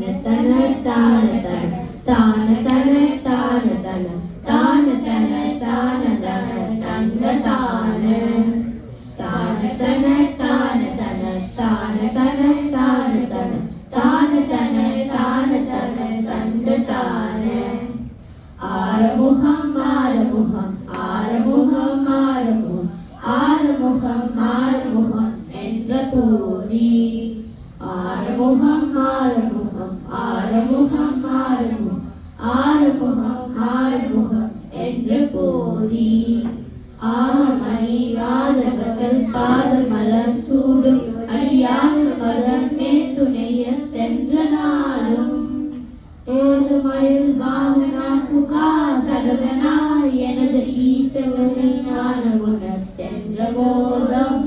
தன தான தன தான தன தான தன தான தன தான தன தந்த தான தான தன தான தன தான தன தான தன தான தன தான தன தந்த தான ஆறுமுகம் ஆறுமுகம் ஆறுமுகம் ஆறுமுகம் ஆறுமுகம் ஆறுமுகம் என்ற போதி ஆறுமுகம் ஆறுமுகம் ஆறுமுகம் ஆறுமுகம் ஆறுமுகம் ஆறுமுகம் என்று போதி ஆமணியாதவர்கள் பாதம் மலர் சூடும் அடியாத மலர்மே துணைய தென்ற நாளும் ஏழுமயில் வாகனா புகா சகவனா எனது ஈசவனான உணர்த்தென்ற போதம்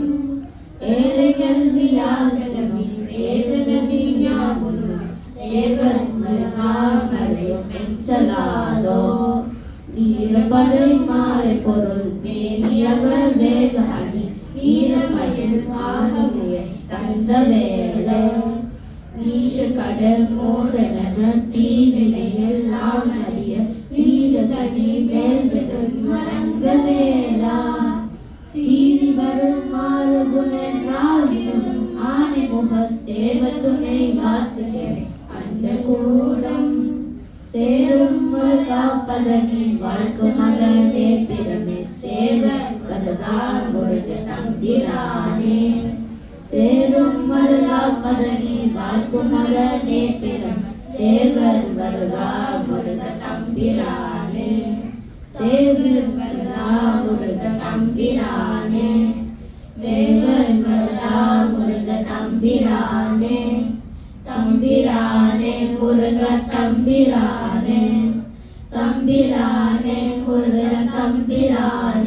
ஏழை கல்வியாக வேதனவி ஞாபகம் தேவமரையும் என்சலாதோ வீரபடை மாலை பொருள் மேனியவர் வேத அணி வீரமயில் ஆகவே தந்த வேலை நீஷ கடல் மோதன தீவினை எல்லாம் அறிய நீதனி மேல் விடும் மரங்க வேளா சீனி வரும் மாறுகுணன் நாவினும் ஆனை முகம் தேவ துணை வாசுகிறேன் அண்ட கூடம் சேரும் காப்பதனி வாழ்க்கு மகளே பிறமே தேவ கசதான் முருக தம்பிரானே சேரும் மருகாப்பதனி வாழ்க்கு மகளே பிறம் தேவர் வருகா முருக தம்பிரானே தேவர் வருகா முருக தம்பிரானே தேவர் வருகா முருக தம்பிரானே தம்பிரானே முருக தம்பிரானே தம்பிரானே முருக தம்பிரானே